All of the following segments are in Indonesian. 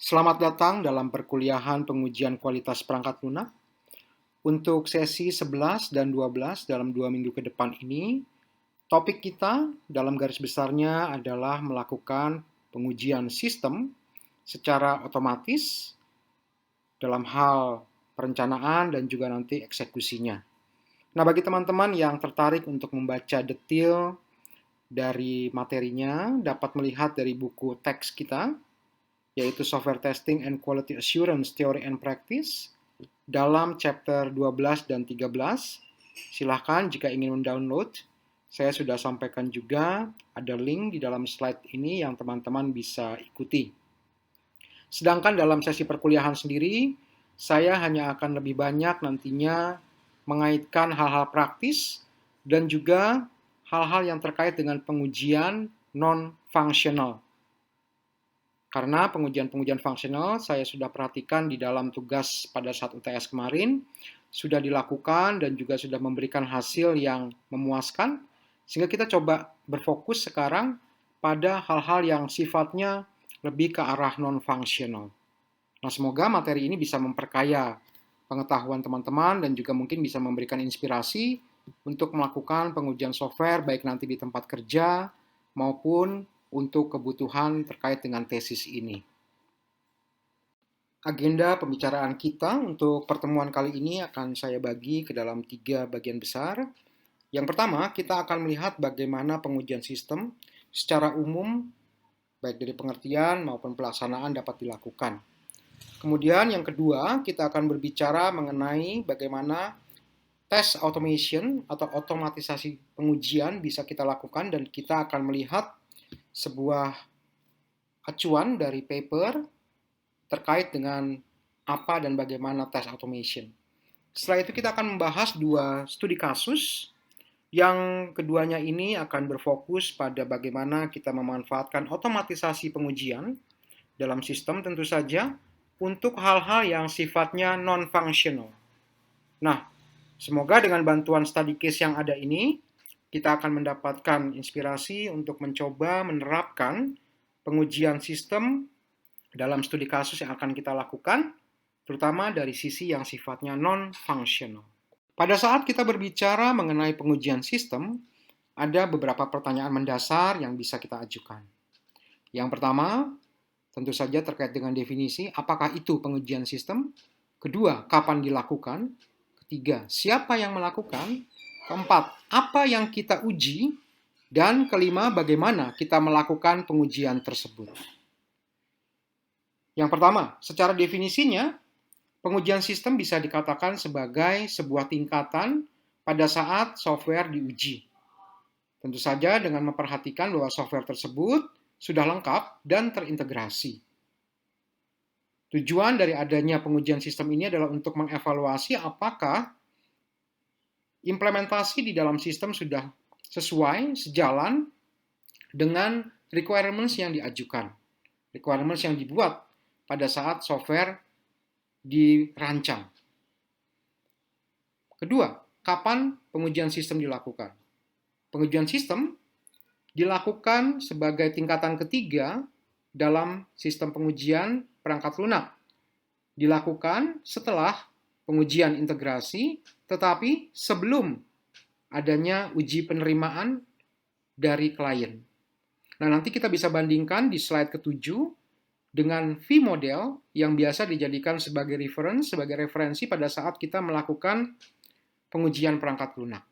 Selamat datang dalam perkuliahan pengujian kualitas perangkat lunak. Untuk sesi 11 dan 12 dalam 2 minggu ke depan ini, topik kita dalam garis besarnya adalah melakukan pengujian sistem secara otomatis dalam hal perencanaan dan juga nanti eksekusinya. Nah, bagi teman-teman yang tertarik untuk membaca detail dari materinya, dapat melihat dari buku teks kita, yaitu Software Testing and Quality Assurance Theory and Practice, dalam chapter 12 dan 13. Silahkan jika ingin mendownload, saya sudah sampaikan juga, ada link di dalam slide ini yang teman-teman bisa ikuti. Sedangkan dalam sesi perkuliahan sendiri, saya hanya akan lebih banyak nantinya mengaitkan hal-hal praktis dan juga hal-hal yang terkait dengan pengujian non-functional. Karena pengujian-pengujian fungsional saya sudah perhatikan di dalam tugas pada saat UTS kemarin, sudah dilakukan dan juga sudah memberikan hasil yang memuaskan, sehingga kita coba berfokus sekarang pada hal-hal yang sifatnya lebih ke arah non-functional. Nah, semoga materi ini bisa memperkaya pengetahuan teman-teman dan juga mungkin bisa memberikan inspirasi untuk melakukan pengujian software baik nanti di tempat kerja maupun untuk kebutuhan terkait dengan tesis ini. Agenda pembicaraan kita untuk pertemuan kali ini akan saya bagi ke dalam 3 bagian besar. Yang pertama, kita akan melihat bagaimana pengujian sistem secara umum, baik dari pengertian maupun pelaksanaan dapat dilakukan. Kemudian yang kedua, kita akan berbicara mengenai bagaimana tes automation atau otomatisasi pengujian bisa kita lakukan, dan kita akan melihat sebuah acuan dari paper terkait dengan apa dan bagaimana tes automation. Setelah itu kita akan membahas 2 studi kasus. Yang keduanya ini akan berfokus pada bagaimana kita memanfaatkan otomatisasi pengujian dalam sistem tentu saja untuk hal-hal yang sifatnya non-functional. Nah, semoga dengan bantuan study case yang ada ini, kita akan mendapatkan inspirasi untuk mencoba menerapkan pengujian sistem dalam studi kasus yang akan kita lakukan, terutama dari sisi yang sifatnya non-functional. Pada saat kita berbicara mengenai pengujian sistem, ada beberapa pertanyaan mendasar yang bisa kita ajukan. Yang pertama, tentu saja terkait dengan definisi, apakah itu pengujian sistem? Kedua, kapan dilakukan? Ketiga, siapa yang melakukan? Keempat, apa yang kita uji? Dan kelima, bagaimana kita melakukan pengujian tersebut? Yang pertama, secara definisinya, pengujian sistem bisa dikatakan sebagai sebuah tingkatan pada saat software diuji. Tentu saja dengan memperhatikan bahwa software tersebut sudah lengkap dan terintegrasi. Tujuan dari adanya pengujian sistem ini adalah untuk mengevaluasi apakah implementasi di dalam sistem sudah sesuai, sejalan dengan requirements yang diajukan. Requirements yang dibuat pada saat software dirancang. Kedua, kapan pengujian sistem dilakukan? Pengujian sistem dilakukan sebagai tingkatan ketiga dalam sistem pengujian perangkat lunak. Dilakukan setelah pengujian integrasi, tetapi sebelum adanya uji penerimaan dari klien. Nah, nanti kita bisa bandingkan di slide ke-7 dengan V-model yang biasa dijadikan sebagai referensi pada saat kita melakukan pengujian perangkat lunak.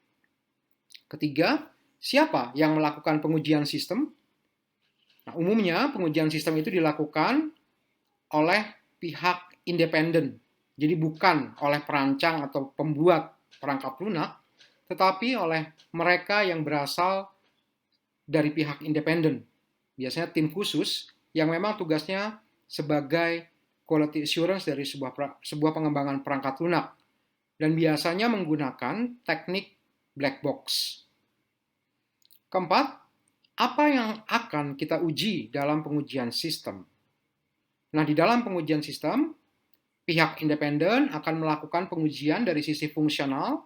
Ketiga, siapa yang melakukan pengujian sistem? Nah, umumnya pengujian sistem itu dilakukan oleh pihak independen. Jadi bukan oleh perancang atau pembuat perangkat lunak, tetapi oleh mereka yang berasal dari pihak independen. Biasanya tim khusus yang memang tugasnya sebagai quality assurance dari sebuah pengembangan perangkat lunak. Dan biasanya menggunakan teknik black box. Keempat, apa yang akan kita uji dalam pengujian sistem? Nah, di dalam pengujian sistem, pihak independen akan melakukan pengujian dari sisi fungsional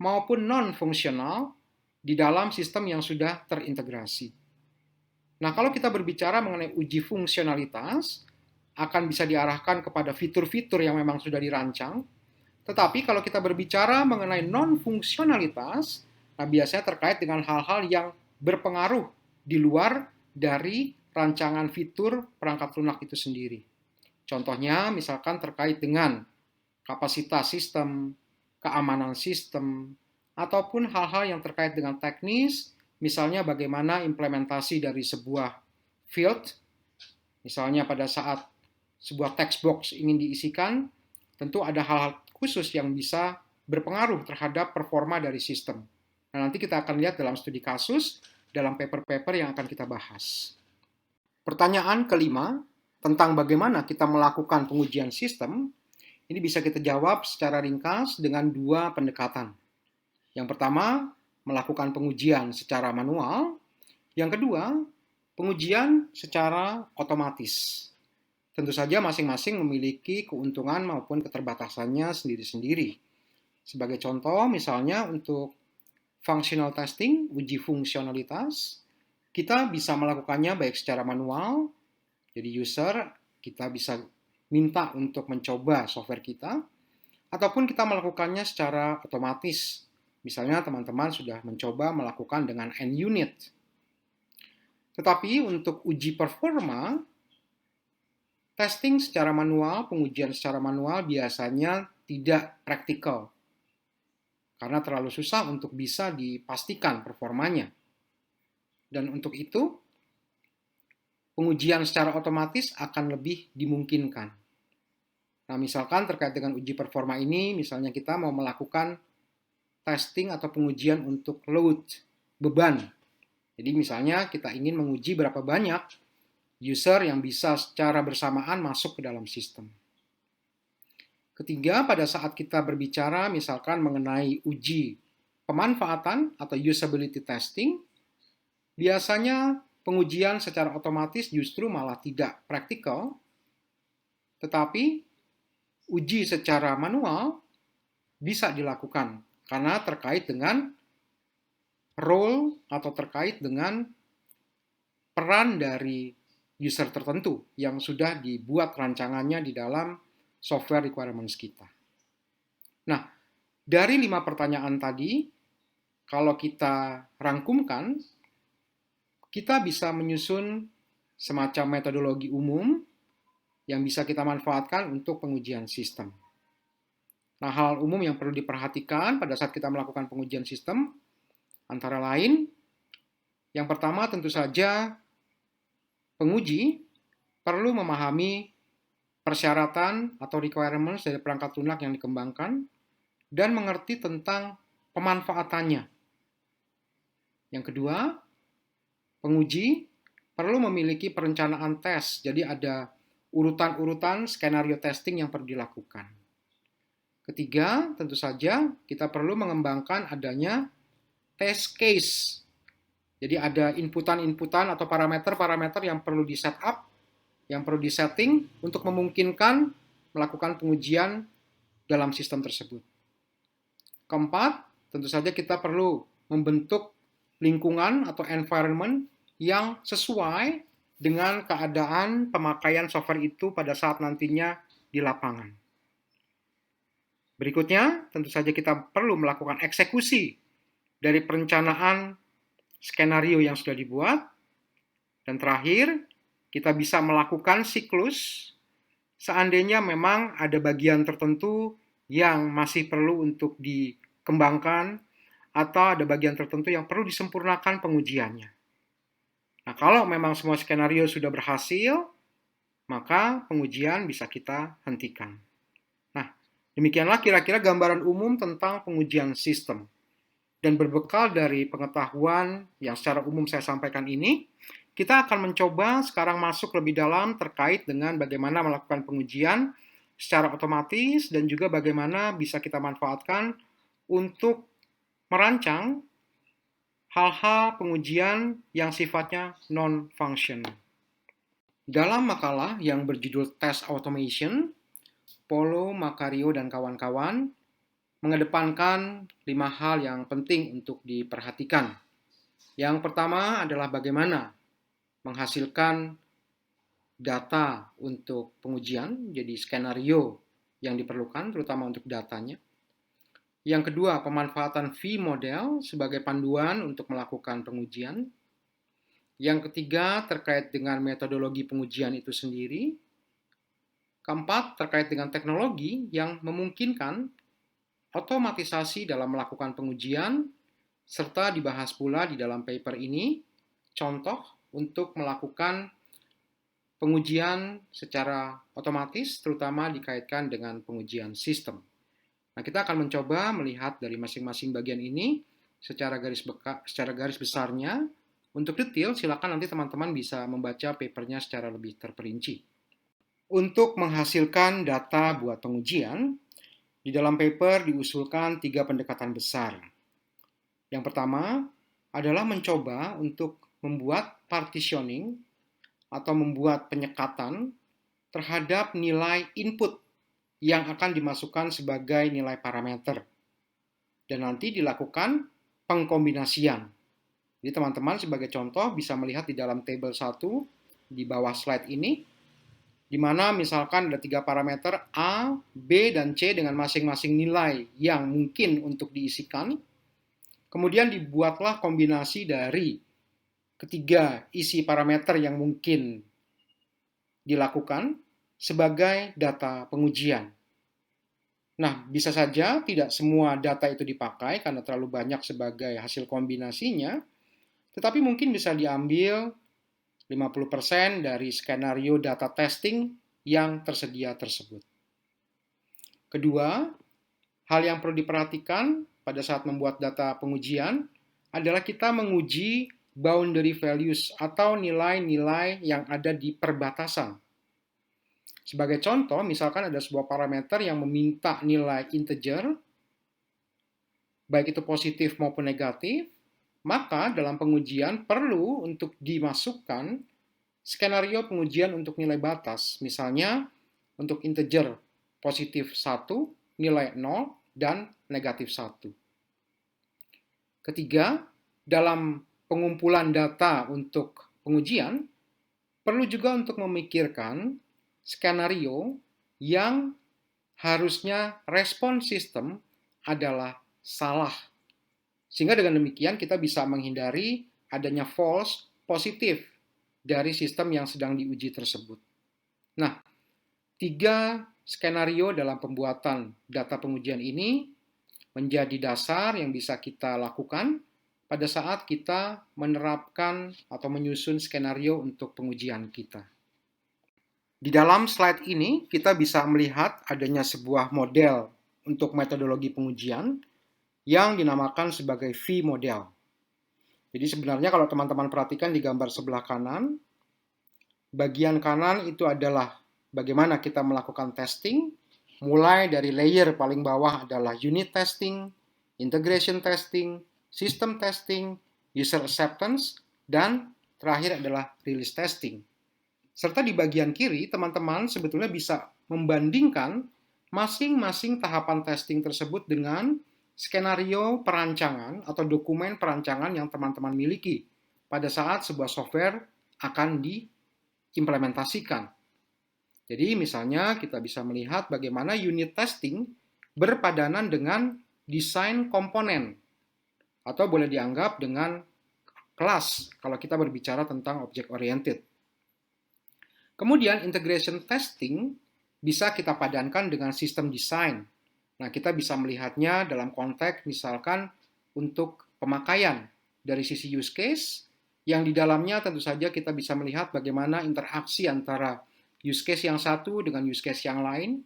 maupun non-fungsional di dalam sistem yang sudah terintegrasi. Nah, kalau kita berbicara mengenai uji fungsionalitas, akan bisa diarahkan kepada fitur-fitur yang memang sudah dirancang. Tetapi kalau kita berbicara mengenai non-fungsionalitas, nah biasanya terkait dengan hal-hal yang berpengaruh di luar dari rancangan fitur perangkat lunak itu sendiri. Contohnya misalkan terkait dengan kapasitas sistem, keamanan sistem, ataupun hal-hal yang terkait dengan teknis, misalnya bagaimana implementasi dari sebuah field, misalnya pada saat sebuah text box ingin diisikan, tentu ada hal-hal khusus yang bisa berpengaruh terhadap performa dari sistem. Nah, nanti kita akan lihat dalam studi kasus, dalam paper-paper yang akan kita bahas. Pertanyaan kelima, tentang bagaimana kita melakukan pengujian sistem, ini bisa kita jawab secara ringkas dengan dua pendekatan. Yang pertama, melakukan pengujian secara manual. Yang kedua, pengujian secara otomatis. Tentu saja masing-masing memiliki keuntungan maupun keterbatasannya sendiri-sendiri. Sebagai contoh, misalnya untuk functional testing, uji fungsionalitas, kita bisa melakukannya baik secara manual, jadi user, kita bisa minta untuk mencoba software kita, ataupun kita melakukannya secara otomatis. Misalnya teman-teman sudah mencoba melakukan dengan NUnit. Tetapi untuk uji performa, testing secara manual, pengujian secara manual biasanya tidak praktikal. Karena terlalu susah untuk bisa dipastikan performanya. Dan untuk itu, pengujian secara otomatis akan lebih dimungkinkan. Nah, misalkan terkait dengan uji performa ini, misalnya kita mau melakukan testing atau pengujian untuk load, beban. Jadi misalnya kita ingin menguji berapa banyak user yang bisa secara bersamaan masuk ke dalam sistem. Ketiga, pada saat kita berbicara misalkan mengenai uji pemanfaatan atau usability testing, biasanya pengujian secara otomatis justru malah tidak praktikal, tetapi uji secara manual bisa dilakukan karena terkait dengan role atau terkait dengan peran dari user tertentu yang sudah dibuat rancangannya di dalam software requirements kita. Nah, dari 5 pertanyaan tadi, kalau kita rangkumkan, kita bisa menyusun semacam metodologi umum yang bisa kita manfaatkan untuk pengujian sistem. Nah, hal umum yang perlu diperhatikan pada saat kita melakukan pengujian sistem, antara lain, yang pertama tentu saja penguji perlu memahami persyaratan atau requirements dari perangkat lunak yang dikembangkan dan mengerti tentang pemanfaatannya. Yang kedua, penguji perlu memiliki perencanaan tes, jadi ada urutan-urutan skenario testing yang perlu dilakukan. Ketiga, tentu saja kita perlu mengembangkan adanya test case. Jadi ada inputan-inputan atau parameter-parameter yang perlu di-set up, yang perlu di-setting untuk memungkinkan melakukan pengujian dalam sistem tersebut. Keempat, tentu saja kita perlu membentuk lingkungan atau environment yang sesuai dengan keadaan pemakaian software itu pada saat nantinya di lapangan. Berikutnya, tentu saja kita perlu melakukan eksekusi dari perencanaan skenario yang sudah dibuat. Dan terakhir, kita bisa melakukan siklus seandainya memang ada bagian tertentu yang masih perlu untuk dikembangkan atau ada bagian tertentu yang perlu disempurnakan pengujiannya. Nah, kalau memang semua skenario sudah berhasil, maka pengujian bisa kita hentikan. Nah, demikianlah kira-kira gambaran umum tentang pengujian sistem. Dan berbekal dari pengetahuan yang secara umum saya sampaikan ini, kita akan mencoba sekarang masuk lebih dalam terkait dengan bagaimana melakukan pengujian secara otomatis dan juga bagaimana bisa kita manfaatkan untuk merancang hal-hal pengujian yang sifatnya non-functional. Dalam makalah yang berjudul Test Automation, Polo, Macario, dan kawan-kawan mengedepankan 5 hal yang penting untuk diperhatikan. Yang pertama adalah bagaimana menghasilkan data untuk pengujian, jadi skenario yang diperlukan terutama untuk datanya. Yang kedua, pemanfaatan V-model sebagai panduan untuk melakukan pengujian. Yang ketiga, terkait dengan metodologi pengujian itu sendiri. Keempat, terkait dengan teknologi yang memungkinkan otomatisasi dalam melakukan pengujian, serta dibahas pula di dalam paper ini, contoh untuk melakukan pengujian secara otomatis, terutama dikaitkan dengan pengujian sistem. Nah, kita akan mencoba melihat dari masing-masing bagian ini secara garis besarnya. Untuk detail, silakan nanti teman-teman bisa membaca papernya secara lebih terperinci. Untuk menghasilkan data buat pengujian, di dalam paper diusulkan 3 pendekatan besar. Yang pertama adalah mencoba untuk membuat partitioning atau membuat penyekatan terhadap nilai input yang akan dimasukkan sebagai nilai parameter. Dan nanti dilakukan pengkombinasian. Jadi teman-teman sebagai contoh bisa melihat di dalam tabel 1 di bawah slide ini, di mana misalkan ada 3 parameter A, B, dan C dengan masing-masing nilai yang mungkin untuk diisikan. Kemudian dibuatlah kombinasi dari ketiga isi parameter yang mungkin dilakukan sebagai data pengujian. Nah, bisa saja tidak semua data itu dipakai karena terlalu banyak sebagai hasil kombinasinya, tetapi mungkin bisa diambil 50% dari skenario data testing yang tersedia tersebut. Kedua, hal yang perlu diperhatikan pada saat membuat data pengujian adalah kita menguji boundary values atau nilai-nilai yang ada di perbatasan. Sebagai contoh, misalkan ada sebuah parameter yang meminta nilai integer, baik itu positif maupun negatif, maka dalam pengujian perlu untuk dimasukkan skenario pengujian untuk nilai batas. Misalnya, untuk integer positif 1, nilai 0, dan negatif 1. Ketiga, dalam pengumpulan data untuk pengujian, perlu juga untuk memikirkan skenario yang harusnya respon sistem adalah salah. Sehingga dengan demikian kita bisa menghindari adanya false positif dari sistem yang sedang diuji tersebut. Nah, 3 skenario dalam pembuatan data pengujian ini menjadi dasar yang bisa kita lakukan pada saat kita menerapkan atau menyusun skenario untuk pengujian kita. Di dalam slide ini, kita bisa melihat adanya sebuah model untuk metodologi pengujian yang dinamakan sebagai V-model. Jadi sebenarnya kalau teman-teman perhatikan di gambar sebelah kanan, bagian kanan itu adalah bagaimana kita melakukan testing, mulai dari layer paling bawah adalah unit testing, integration testing, system testing, user acceptance, dan terakhir adalah release testing. Serta di bagian kiri, teman-teman sebetulnya bisa membandingkan masing-masing tahapan testing tersebut dengan skenario perancangan atau dokumen perancangan yang teman-teman miliki pada saat sebuah software akan diimplementasikan. Jadi misalnya kita bisa melihat bagaimana unit testing berpadanan dengan desain komponen atau boleh dianggap dengan kelas kalau kita berbicara tentang object oriented. Kemudian integration testing bisa kita padankan dengan sistem design. Nah, kita bisa melihatnya dalam konteks misalkan untuk pemakaian dari sisi use case, yang di dalamnya tentu saja kita bisa melihat bagaimana interaksi antara use case yang satu dengan use case yang lain,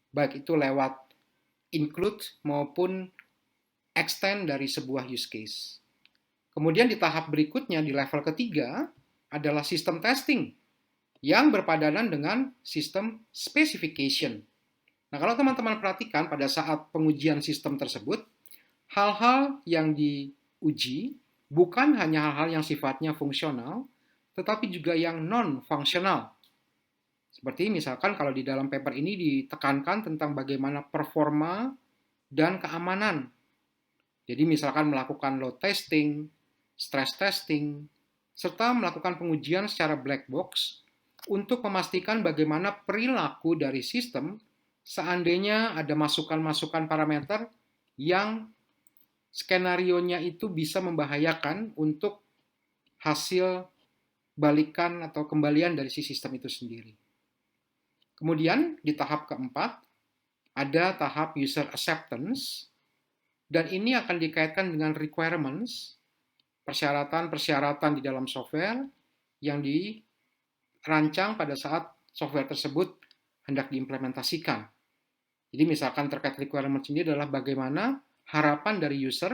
baik itu lewat include maupun extend dari sebuah use case. Kemudian di tahap berikutnya, di level ketiga, adalah sistem testing yang berpadanan dengan sistem specification. Nah, kalau teman-teman perhatikan pada saat pengujian sistem tersebut, hal-hal yang diuji bukan hanya hal-hal yang sifatnya fungsional, tetapi juga yang non-fungsional. Seperti misalkan kalau di dalam paper ini ditekankan tentang bagaimana performa dan keamanan. Jadi misalkan melakukan load testing, stress testing, serta melakukan pengujian secara black box untuk memastikan bagaimana perilaku dari sistem seandainya ada masukan-masukan parameter yang skenarionya itu bisa membahayakan untuk hasil balikan atau kembalian dari si sistem itu sendiri. Kemudian di tahap keempat ada tahap user acceptance, dan ini akan dikaitkan dengan requirements, persyaratan-persyaratan di dalam software yang dirancang pada saat software tersebut hendak diimplementasikan. Jadi misalkan terkait requirements ini adalah bagaimana harapan dari user,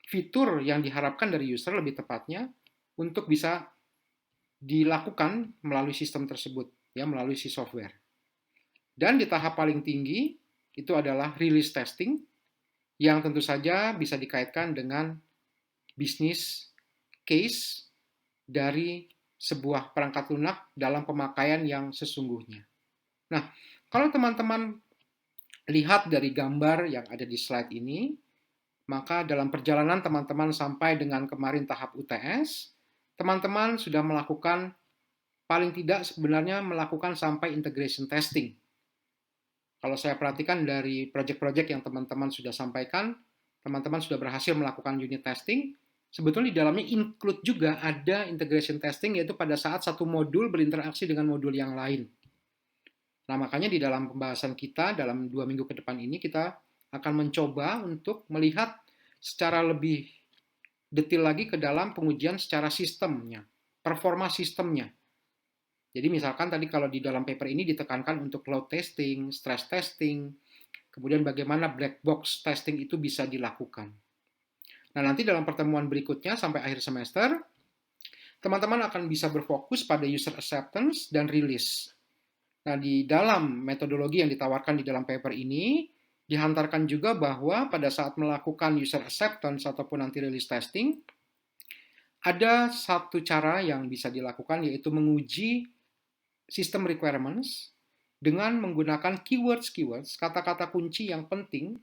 fitur yang diharapkan dari user lebih tepatnya, untuk bisa dilakukan melalui sistem tersebut, ya, melalui si software. Dan di tahap paling tinggi itu adalah release testing, yang tentu saja bisa dikaitkan dengan bisnis case dari sebuah perangkat lunak dalam pemakaian yang sesungguhnya. Nah, kalau teman-teman lihat dari gambar yang ada di slide ini, maka dalam perjalanan teman-teman sampai dengan kemarin tahap UTS, teman-teman sudah melakukan, paling tidak sebenarnya melakukan sampai integration testing. Kalau saya perhatikan dari project-project yang teman-teman sudah sampaikan, teman-teman sudah berhasil melakukan unit testing, sebetulnya di dalamnya include juga ada integration testing, yaitu pada saat satu modul berinteraksi dengan modul yang lain. Nah, makanya di dalam pembahasan kita dalam 2 minggu ke depan ini, kita akan mencoba untuk melihat secara lebih detail lagi ke dalam pengujian secara sistemnya, performa sistemnya. Jadi misalkan tadi kalau di dalam paper ini ditekankan untuk load testing, stress testing, kemudian bagaimana black box testing itu bisa dilakukan. Nah, nanti dalam pertemuan berikutnya sampai akhir semester, teman-teman akan bisa berfokus pada user acceptance dan release. Nah, di dalam metodologi yang ditawarkan di dalam paper ini, dihantarkan juga bahwa pada saat melakukan user acceptance ataupun nanti release testing, ada satu cara yang bisa dilakukan, yaitu menguji sistem requirements dengan menggunakan keywords, kata-kata kunci yang penting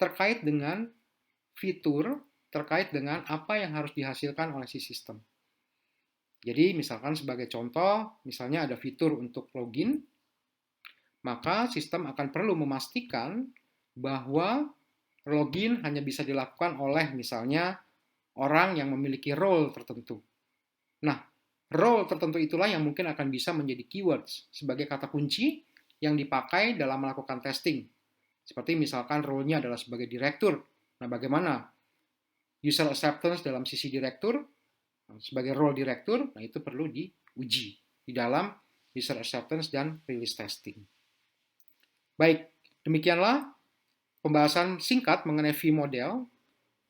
terkait dengan fitur, terkait dengan apa yang harus dihasilkan oleh si sistem. Jadi misalkan sebagai contoh, misalnya ada fitur untuk login, maka sistem akan perlu memastikan bahwa login hanya bisa dilakukan oleh misalnya orang yang memiliki role tertentu. Nah, role tertentu itulah yang mungkin akan bisa menjadi keywords sebagai kata kunci yang dipakai dalam melakukan testing. Seperti misalkan role-nya adalah sebagai direktur. Nah, bagaimana user acceptance dalam sisi direktur, sebagai role direktur, nah itu perlu diuji di dalam user acceptance dan release testing. Baik, demikianlah pembahasan singkat mengenai V-model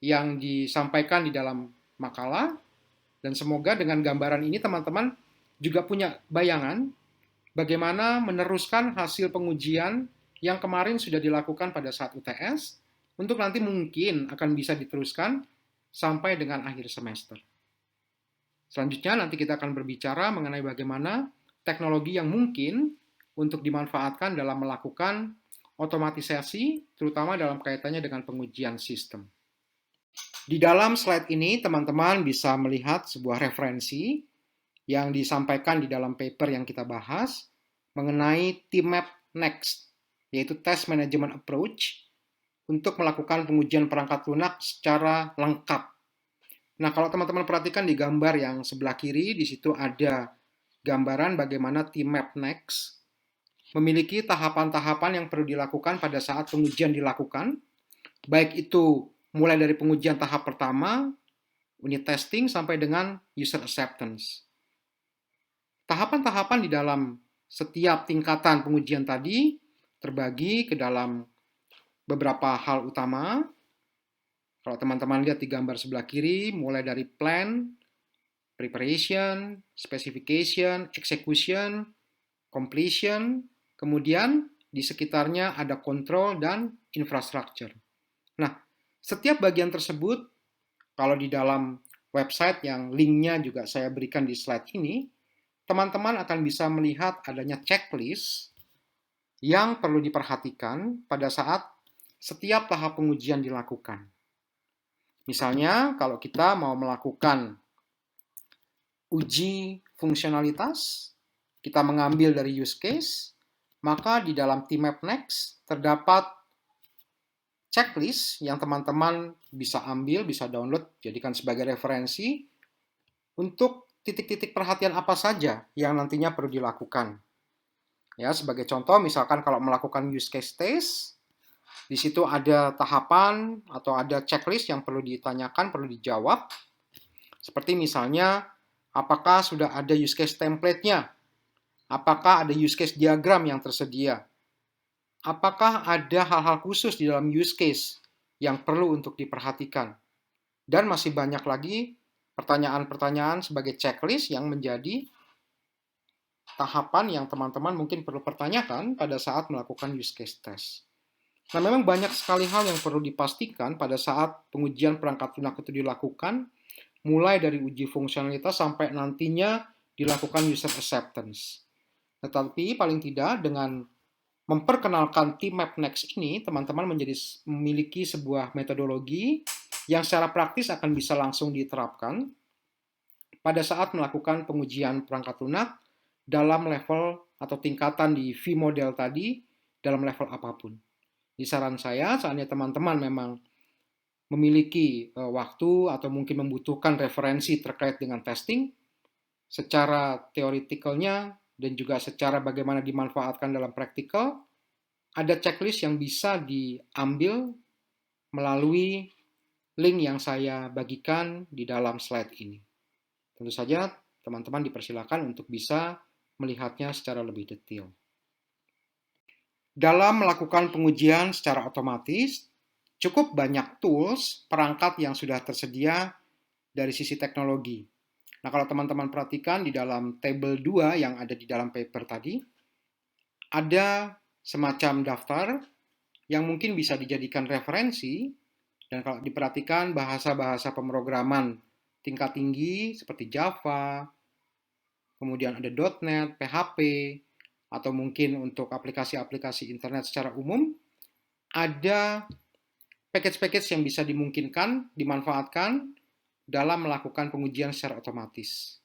yang disampaikan di dalam makalah, dan semoga dengan gambaran ini teman-teman juga punya bayangan bagaimana meneruskan hasil pengujian yang kemarin sudah dilakukan pada saat UTS, untuk nanti mungkin akan bisa diteruskan sampai dengan akhir semester. Selanjutnya nanti kita akan berbicara mengenai bagaimana teknologi yang mungkin untuk dimanfaatkan dalam melakukan otomatisasi, terutama dalam kaitannya dengan pengujian sistem. Di dalam slide ini, teman-teman bisa melihat sebuah referensi yang disampaikan di dalam paper yang kita bahas mengenai TMAP Next, yaitu Test Management Approach, untuk melakukan pengujian perangkat lunak secara lengkap. Nah, kalau teman-teman perhatikan di gambar yang sebelah kiri, di situ ada gambaran bagaimana TMAP Next memiliki tahapan-tahapan yang perlu dilakukan pada saat pengujian dilakukan, baik itu mulai dari pengujian tahap pertama, unit testing, sampai dengan user acceptance. Tahapan-tahapan di dalam setiap tingkatan pengujian tadi terbagi ke dalam beberapa hal utama. Kalau teman-teman lihat di gambar sebelah kiri, mulai dari plan, preparation, specification, execution, completion, kemudian di sekitarnya ada control dan infrastructure. Nah, setiap bagian tersebut, kalau di dalam website yang linknya juga saya berikan di slide ini, teman-teman akan bisa melihat adanya checklist yang perlu diperhatikan pada saat setiap tahap pengujian dilakukan. Misalnya, kalau kita mau melakukan uji fungsionalitas, kita mengambil dari use case, maka di dalam TMap Next terdapat checklist yang teman-teman bisa ambil, bisa download, jadikan sebagai referensi untuk titik-titik perhatian apa saja yang nantinya perlu dilakukan. Ya, sebagai contoh, misalkan kalau melakukan use case test, di situ ada tahapan atau ada checklist yang perlu ditanyakan, perlu dijawab. Seperti misalnya, apakah sudah ada use case template-nya? Apakah ada use case diagram yang tersedia? Apakah ada hal-hal khusus di dalam use case yang perlu untuk diperhatikan? Dan masih banyak lagi pertanyaan-pertanyaan sebagai checklist yang menjadi tahapan yang teman-teman mungkin perlu pertanyakan pada saat melakukan use case test. Nah, memang banyak sekali hal yang perlu dipastikan pada saat pengujian perangkat lunak itu dilakukan, mulai dari uji fungsionalitas sampai nantinya dilakukan user acceptance. Tetapi paling tidak dengan memperkenalkan TMap Next ini, teman-teman memiliki sebuah metodologi yang secara praktis akan bisa langsung diterapkan pada saat melakukan pengujian perangkat lunak dalam level atau tingkatan di V-model tadi dalam level apapun. Di saran saya, seandainya teman-teman memang memiliki waktu atau mungkin membutuhkan referensi terkait dengan testing, secara teoretikalnya dan juga secara bagaimana dimanfaatkan dalam praktikal, ada checklist yang bisa diambil melalui link yang saya bagikan di dalam slide ini. Tentu saja teman-teman dipersilakan untuk bisa melihatnya secara lebih detail. Dalam melakukan pengujian secara otomatis, cukup banyak tools, perangkat yang sudah tersedia dari sisi teknologi. Nah, kalau teman-teman perhatikan di dalam tabel 2 yang ada di dalam paper tadi, ada semacam daftar yang mungkin bisa dijadikan referensi, dan kalau diperhatikan bahasa-bahasa pemrograman tingkat tinggi seperti Java, kemudian ada .NET, PHP, atau mungkin untuk aplikasi-aplikasi internet secara umum, ada package-package yang bisa dimungkinkan, dimanfaatkan dalam melakukan pengujian secara otomatis.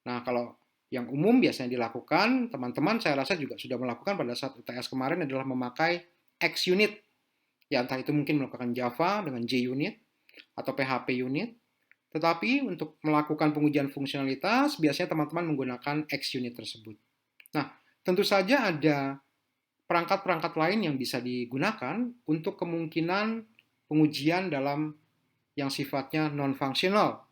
Nah, kalau yang umum biasanya dilakukan, teman-teman saya rasa juga sudah melakukan pada saat UTS kemarin adalah memakai XUnit. Ya, entah itu mungkin melakukan Java dengan JUnit atau PHP unit. Tetapi untuk melakukan pengujian fungsionalitas, biasanya teman-teman menggunakan XUnit tersebut. Nah, tentu saja ada perangkat-perangkat lain yang bisa digunakan untuk kemungkinan pengujian dalam yang sifatnya non-functional,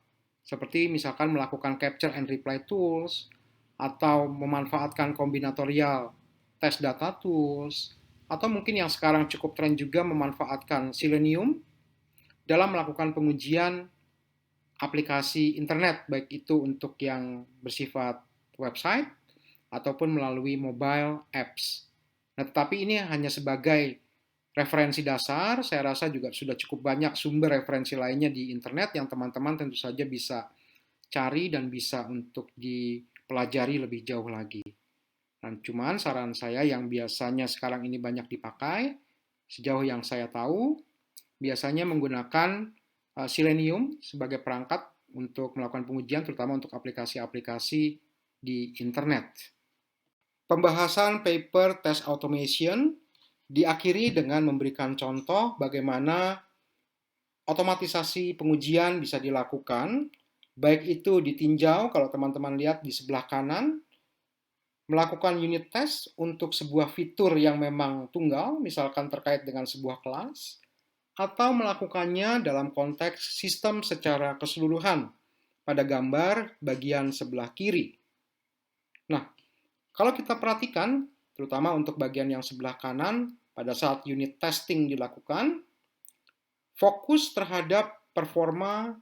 seperti misalkan melakukan capture and reply tools, atau memanfaatkan kombinatorial test data tools, atau mungkin yang sekarang cukup tren juga memanfaatkan Selenium dalam melakukan pengujian aplikasi internet, baik itu untuk yang bersifat website ataupun melalui mobile apps. Nah, tetapi ini hanya sebagai referensi dasar, saya rasa juga sudah cukup banyak sumber referensi lainnya di internet yang teman-teman tentu saja bisa cari dan bisa untuk dipelajari lebih jauh lagi. Dan cuman saran saya yang biasanya sekarang ini banyak dipakai, sejauh yang saya tahu, biasanya menggunakan Selenium sebagai perangkat untuk melakukan pengujian, terutama untuk aplikasi-aplikasi di internet. Pembahasan paper test automation diakhiri dengan memberikan contoh bagaimana otomatisasi pengujian bisa dilakukan, baik itu ditinjau kalau teman-teman lihat di sebelah kanan, melakukan unit test untuk sebuah fitur yang memang tunggal, misalkan terkait dengan sebuah kelas, atau melakukannya dalam konteks sistem secara keseluruhan pada gambar bagian sebelah kiri. Nah, kalau kita perhatikan, terutama untuk bagian yang sebelah kanan, pada saat unit testing dilakukan, fokus terhadap performa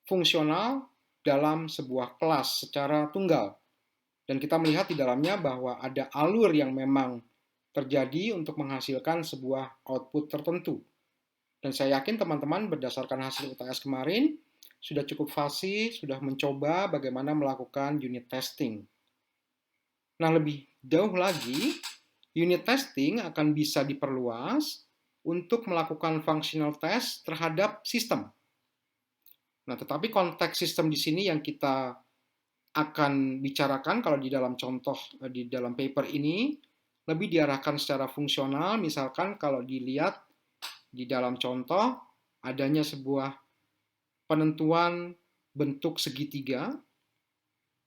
fungsional dalam sebuah kelas secara tunggal. Dan kita melihat di dalamnya bahwa ada alur yang memang terjadi untuk menghasilkan sebuah output tertentu. Dan saya yakin teman-teman berdasarkan hasil UTS kemarin, sudah cukup fasih, sudah mencoba bagaimana melakukan unit testing. Nah, lebih jauh lagi, unit testing akan bisa diperluas untuk melakukan functional test terhadap sistem. Nah, tetapi konteks sistem di sini yang kita akan bicarakan kalau di dalam contoh di dalam paper ini lebih diarahkan secara fungsional. Misalkan kalau dilihat di dalam contoh adanya sebuah penentuan bentuk segitiga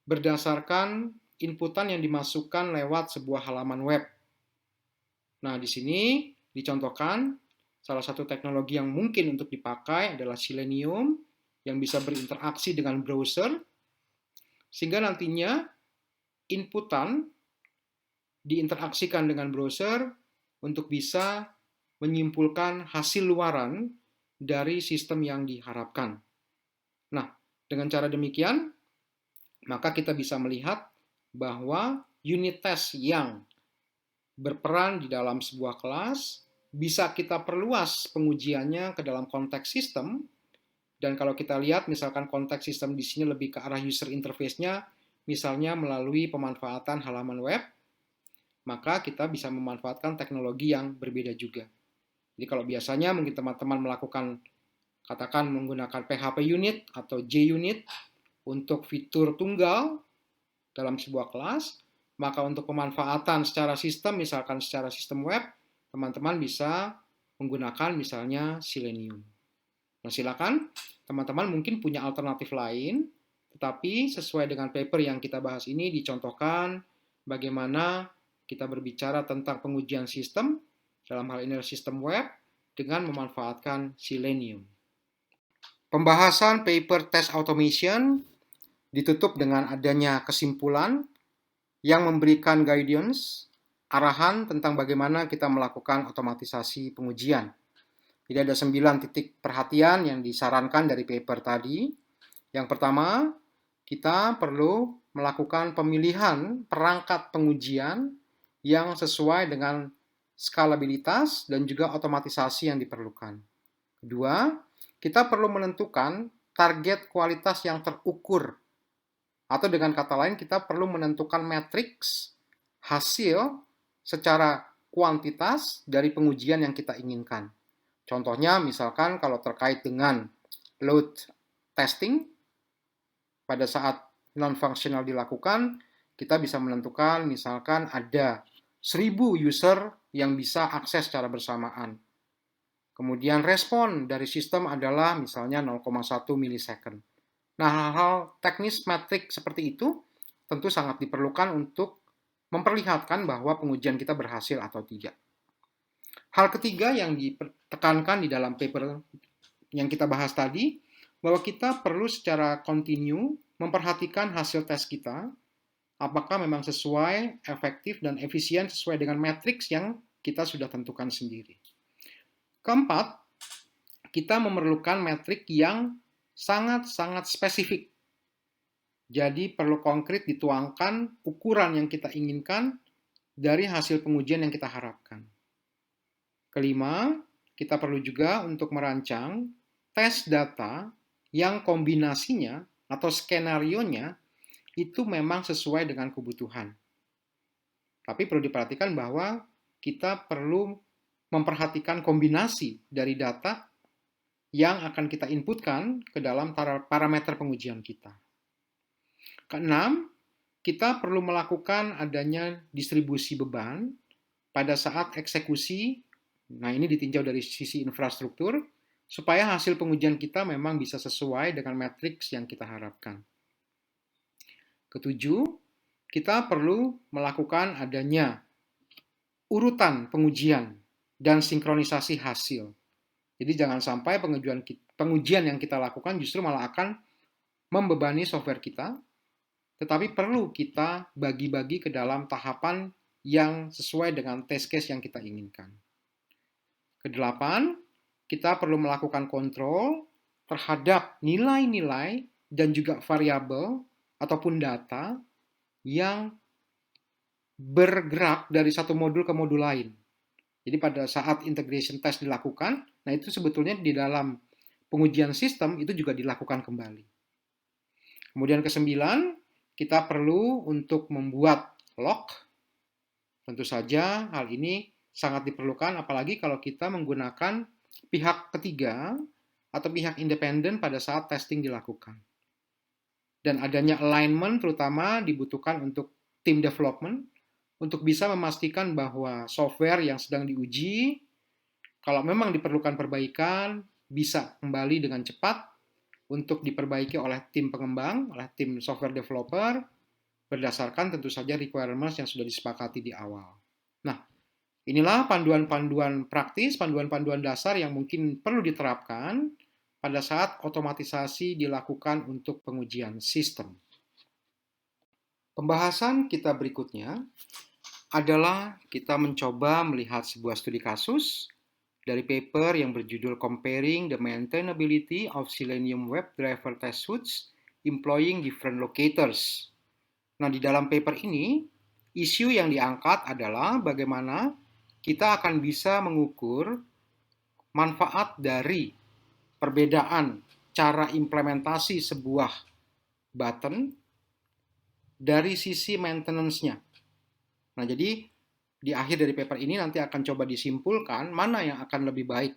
berdasarkan inputan yang dimasukkan lewat sebuah halaman web. Nah, di sini dicontohkan salah satu teknologi yang mungkin untuk dipakai adalah Selenium yang bisa berinteraksi dengan browser, sehingga nantinya inputan diinteraksikan dengan browser untuk bisa menyimpulkan hasil luaran dari sistem yang diharapkan. Nah, dengan cara demikian, maka kita bisa melihat bahwa unit test yang berperan di dalam sebuah kelas bisa kita perluas pengujiannya ke dalam konteks sistem. Dan kalau kita lihat misalkan konteks sistem di sini lebih ke arah user interface-nya, misalnya melalui pemanfaatan halaman web, maka kita bisa memanfaatkan teknologi yang berbeda juga. Jadi kalau biasanya mungkin teman-teman melakukan, katakan menggunakan PHP unit atau JUnit untuk fitur tunggal dalam sebuah kelas, maka untuk pemanfaatan secara sistem, misalkan secara sistem web, teman-teman bisa menggunakan misalnya Selenium. Nah, silakan teman-teman mungkin punya alternatif lain, tetapi sesuai dengan paper yang kita bahas ini dicontohkan bagaimana kita berbicara tentang pengujian sistem, dalam hal ini sistem web, dengan memanfaatkan Selenium. Pembahasan paper test automation ditutup dengan adanya kesimpulan yang memberikan guidance, arahan tentang bagaimana kita melakukan otomatisasi pengujian. Jadi ada 9 titik perhatian yang disarankan dari paper tadi. Yang pertama, kita perlu melakukan pemilihan perangkat pengujian yang sesuai dengan skalabilitas dan juga otomatisasi yang diperlukan. Kedua, kita perlu menentukan target kualitas yang terukur. Atau dengan kata lain, kita perlu menentukan matriks hasil secara kuantitas dari pengujian yang kita inginkan. Contohnya misalkan kalau terkait dengan load testing, pada saat non-functional dilakukan, kita bisa menentukan misalkan ada 1000 user yang bisa akses secara bersamaan. Kemudian respon dari sistem adalah misalnya 0,1 milisecond. Nah, hal-hal teknis metrik seperti itu tentu sangat diperlukan untuk memperlihatkan bahwa pengujian kita berhasil atau tidak. Hal ketiga yang ditekankan di dalam paper yang kita bahas tadi, bahwa kita perlu secara kontinu memperhatikan hasil tes kita, apakah memang sesuai, efektif, dan efisien sesuai dengan matriks yang kita sudah tentukan sendiri. Keempat, kita memerlukan metrik yang sangat-sangat spesifik. Jadi perlu konkret dituangkan ukuran yang kita inginkan dari hasil pengujian yang kita harapkan. Kelima, kita perlu juga untuk merancang tes data yang kombinasinya atau skenarionya itu memang sesuai dengan kebutuhan. Tapi perlu diperhatikan bahwa kita perlu memperhatikan kombinasi dari data yang akan kita inputkan ke dalam parameter pengujian kita. Keenam, kita perlu melakukan adanya distribusi beban pada saat eksekusi. Nah, ini ditinjau dari sisi infrastruktur, supaya hasil pengujian kita memang bisa sesuai dengan matriks yang kita harapkan. Ketujuh, kita perlu melakukan adanya urutan pengujian dan sinkronisasi hasil. Jadi jangan sampai pengujian yang kita lakukan justru malah akan membebani software kita, tetapi perlu kita bagi-bagi ke dalam tahapan yang sesuai dengan test case yang kita inginkan. Kedelapan, kita perlu melakukan kontrol terhadap nilai-nilai dan juga variabel ataupun data yang bergerak dari satu modul ke modul lain. Jadi pada saat integration test dilakukan, nah itu sebetulnya di dalam pengujian sistem itu juga dilakukan kembali. Kemudian kesembilan, kita perlu untuk membuat log. Tentu saja hal ini sangat diperlukan, apalagi kalau kita menggunakan pihak ketiga atau pihak independen pada saat testing dilakukan. dan adanya alignment terutama dibutuhkan untuk tim development untuk bisa memastikan bahwa software yang sedang diuji, kalau memang diperlukan perbaikan, bisa kembali dengan cepat untuk diperbaiki oleh tim pengembang, oleh tim software developer, berdasarkan tentu saja requirements yang sudah disepakati di awal. Nah, inilah panduan-panduan praktis, panduan-panduan dasar yang mungkin perlu diterapkan pada saat otomatisasi dilakukan untuk pengujian sistem. Pembahasan kita berikutnya adalah kita mencoba melihat sebuah studi kasus dari paper yang berjudul Comparing the Maintainability of Selenium WebDriver Test Suites Employing Different Locators. Nah, di dalam paper ini, isu yang diangkat adalah bagaimana kita akan bisa mengukur manfaat dari perbedaan cara implementasi sebuah button dari sisi maintenance-nya. Nah, jadi di akhir dari paper ini nanti akan coba disimpulkan mana yang akan lebih baik.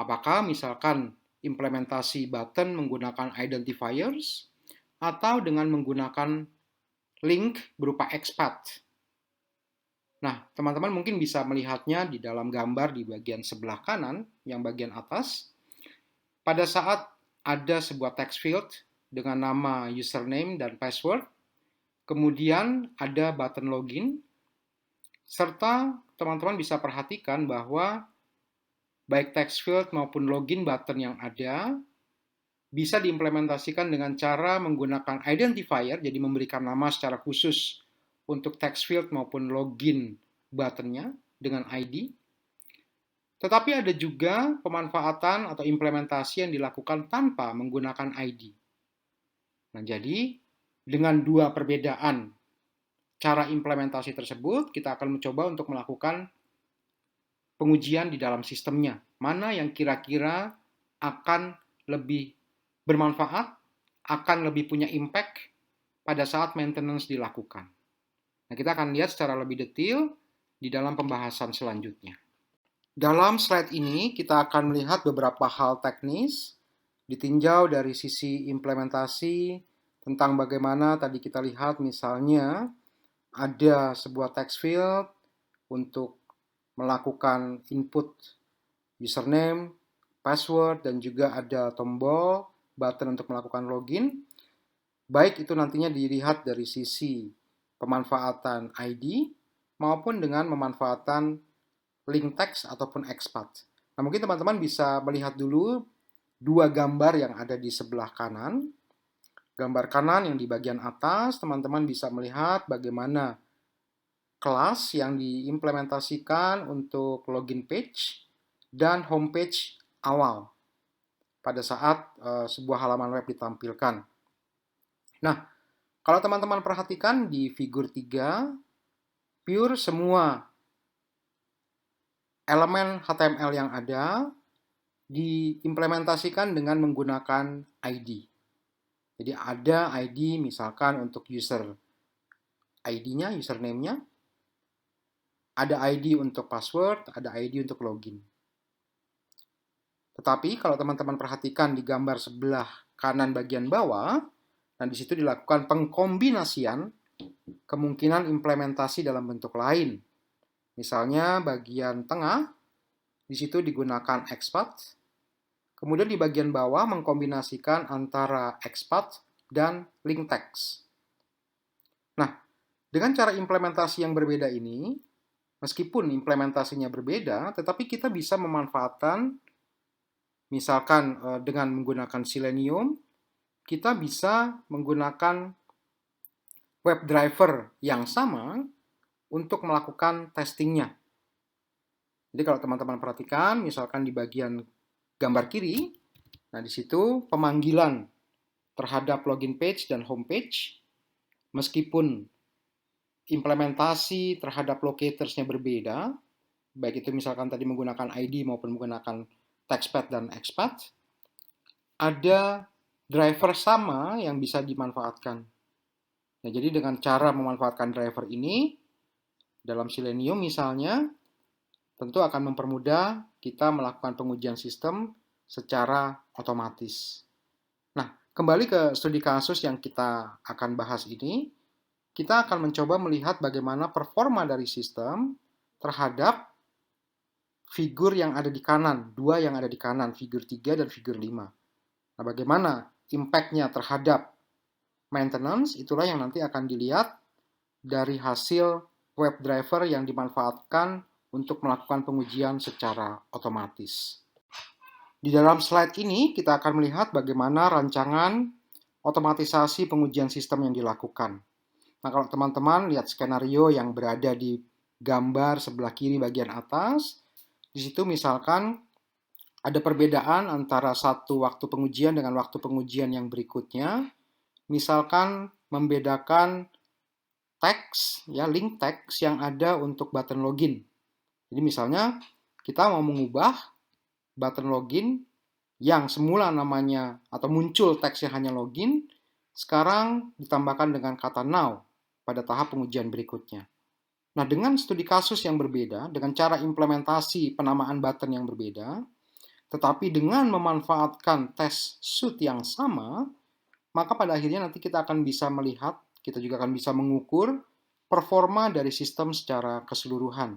Apakah misalkan implementasi button menggunakan identifiers atau dengan menggunakan link berupa XPath. Nah, teman-teman mungkin bisa melihatnya di dalam gambar di bagian sebelah kanan, yang bagian atas. Pada saat ada sebuah text field dengan nama username dan password, kemudian ada button login, serta teman-teman bisa perhatikan bahwa baik text field maupun login button yang ada bisa diimplementasikan dengan cara menggunakan identifier, jadi memberikan nama secara khusus untuk text field maupun login buttonnya dengan ID. Tetapi ada juga pemanfaatan atau implementasi yang dilakukan tanpa menggunakan ID. Nah, jadi dengan dua perbedaan cara implementasi tersebut, kita akan mencoba untuk melakukan pengujian di dalam sistemnya. Mana yang kira-kira akan lebih bermanfaat, akan lebih punya impact pada saat maintenance dilakukan. Nah, kita akan lihat secara lebih detail di dalam pembahasan selanjutnya. Dalam slide ini, kita akan melihat beberapa hal teknis, ditinjau dari sisi implementasi, tentang bagaimana tadi kita lihat misalnya, ada sebuah text field untuk melakukan input username, password, dan juga ada tombol button untuk melakukan login. Baik itu nantinya dilihat dari sisi pemanfaatan ID maupun dengan memanfaatkan link text ataupun XPath. Nah, mungkin teman-teman bisa melihat dulu dua gambar yang ada di sebelah kanan. Gambar kanan yang di bagian atas, teman-teman bisa melihat bagaimana kelas yang diimplementasikan untuk login page dan homepage awal pada saat sebuah halaman web ditampilkan. Nah, kalau teman-teman perhatikan di figur 3, pure semua elemen HTML yang ada diimplementasikan dengan menggunakan ID. Jadi ada ID misalkan untuk user ID-nya, username-nya, ada ID untuk password, ada ID untuk login. Tetapi kalau teman-teman perhatikan di gambar sebelah kanan bagian bawah, dan di situ dilakukan pengkombinasian kemungkinan implementasi dalam bentuk lain. Misalnya bagian tengah, di situ digunakan XPath, kemudian di bagian bawah mengkombinasikan antara XPath dan link text. Nah, dengan cara implementasi yang berbeda ini, meskipun implementasinya berbeda, tetapi kita bisa memanfaatkan, misalkan dengan menggunakan Selenium, kita bisa menggunakan WebDriver yang sama untuk melakukan testingnya. Jadi kalau teman-teman perhatikan, misalkan di bagian gambar kiri, nah di situ pemanggilan terhadap login page dan home page, meskipun implementasi terhadap locators-nya berbeda, baik itu misalkan tadi menggunakan ID maupun menggunakan TextPath dan XPath, ada driver sama yang bisa dimanfaatkan. Nah, jadi dengan cara memanfaatkan driver ini, dalam Selenium misalnya, tentu akan mempermudah kita melakukan pengujian sistem secara otomatis. Nah, Kembali ke studi kasus yang kita akan bahas ini, kita akan mencoba melihat bagaimana performa dari sistem terhadap figur yang ada di kanan, dua yang ada di kanan, figur 3 dan figur 5. Nah, bagaimana impact-nya terhadap maintenance, itulah yang nanti akan dilihat dari hasil WebDriver yang dimanfaatkan untuk melakukan pengujian secara otomatis. Di dalam slide ini, kita akan melihat bagaimana rancangan otomatisasi pengujian sistem yang dilakukan. Nah, kalau teman-teman lihat skenario yang berada di gambar sebelah kiri bagian atas, di situ misalkan ada perbedaan antara satu waktu pengujian dengan waktu pengujian yang berikutnya. Misalkan membedakan teks, ya link teks yang ada untuk button login. Jadi misalnya kita mau mengubah button login yang semula namanya atau muncul teksnya hanya login, sekarang ditambahkan dengan kata now pada tahap pengujian berikutnya. Nah, dengan studi kasus yang berbeda, dengan cara implementasi penamaan button yang berbeda, tetapi dengan memanfaatkan test suite yang sama, maka pada akhirnya nanti kita akan bisa melihat, kita juga akan bisa mengukur performa dari sistem secara keseluruhan.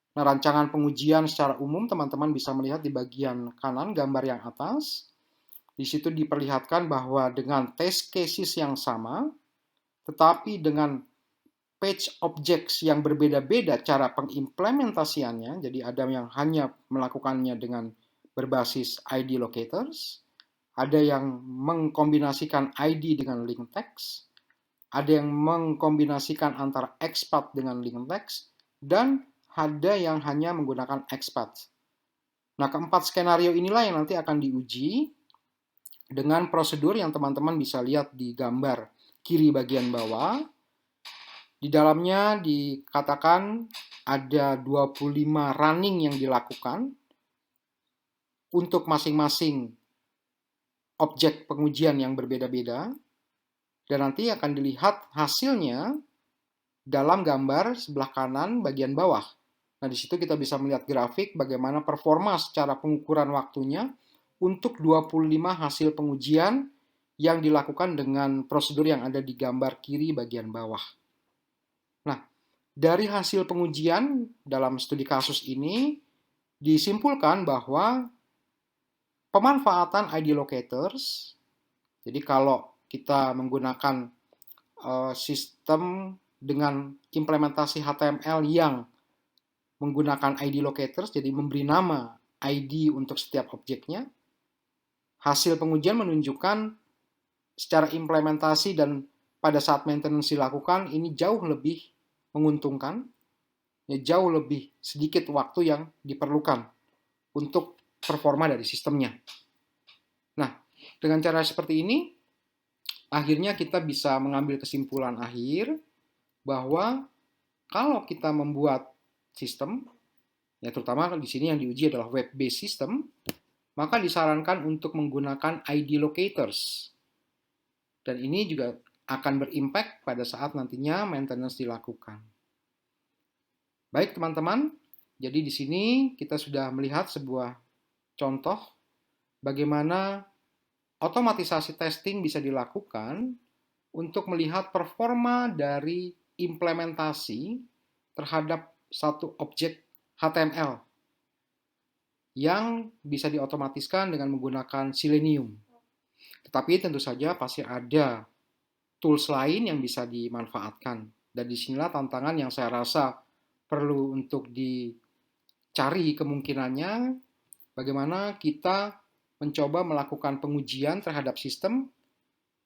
Nah, rancangan pengujian secara umum teman-teman bisa melihat di bagian kanan gambar yang atas. Di situ diperlihatkan bahwa dengan test cases yang sama, tetapi dengan page objects yang berbeda-beda cara pengimplementasiannya, jadi ada yang hanya melakukannya dengan berbasis ID locators, ada yang mengkombinasikan ID dengan link text, ada yang mengkombinasikan antara XPath dengan link text, dan ada yang hanya menggunakan XPath. Nah, keempat skenario inilah yang nanti akan diuji dengan prosedur yang teman-teman bisa lihat di gambar kiri bagian bawah. Di dalamnya dikatakan ada 25 running yang dilakukan untuk masing-masing objek pengujian yang berbeda-beda. Dan nanti akan dilihat hasilnya dalam gambar sebelah kanan bagian bawah. Nah, di situ kita bisa melihat grafik bagaimana performa secara pengukuran waktunya untuk 25 hasil pengujian yang dilakukan dengan prosedur yang ada di gambar kiri bagian bawah. Nah, dari hasil pengujian dalam studi kasus ini disimpulkan bahwa pemanfaatan ID locators, jadi kalau kita menggunakan sistem dengan implementasi HTML yang menggunakan ID locators, jadi memberi nama ID untuk setiap objeknya, hasil pengujian menunjukkan secara implementasi dan pada saat maintenance dilakukan, ini jauh lebih menguntungkan, ya jauh lebih sedikit waktu yang diperlukan untuk performa dari sistemnya. Nah, dengan cara seperti ini, akhirnya kita bisa mengambil kesimpulan akhir bahwa kalau kita membuat sistem, ya terutama di sini yang diuji adalah web-based system, maka disarankan untuk menggunakan ID locators. Dan ini juga akan berimpact pada saat nantinya maintenance dilakukan. Baik teman-teman, jadi di sini kita sudah melihat sebuah contoh bagaimana otomatisasi testing bisa dilakukan untuk melihat performa dari implementasi terhadap satu objek HTML yang bisa diotomatiskan dengan menggunakan Selenium. Tetapi tentu saja pasti ada tools lain yang bisa dimanfaatkan. Dan disinilah tantangan yang saya rasa perlu untuk dicari kemungkinannya, bagaimana kita mencoba melakukan pengujian terhadap sistem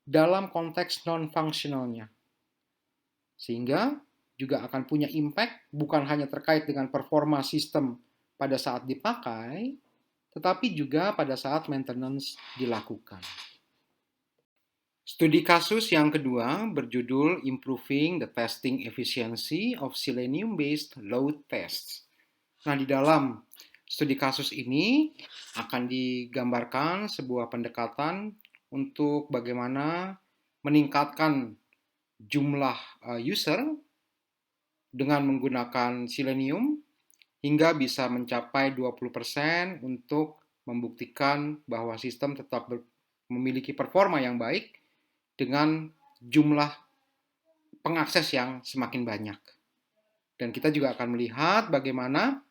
dalam konteks non-functionalnya. Sehingga juga akan punya impact bukan hanya terkait dengan performa sistem pada saat dipakai, tetapi juga pada saat maintenance dilakukan. Studi kasus yang kedua berjudul Improving the Testing Efficiency of Selenium-Based Load Tests. Nah, di dalam studi kasus ini akan digambarkan sebuah pendekatan untuk bagaimana meningkatkan jumlah user dengan menggunakan Selenium hingga bisa mencapai 20% untuk membuktikan bahwa sistem tetap memiliki performa yang baik dengan jumlah pengakses yang semakin banyak. Dan kita juga akan melihat bagaimana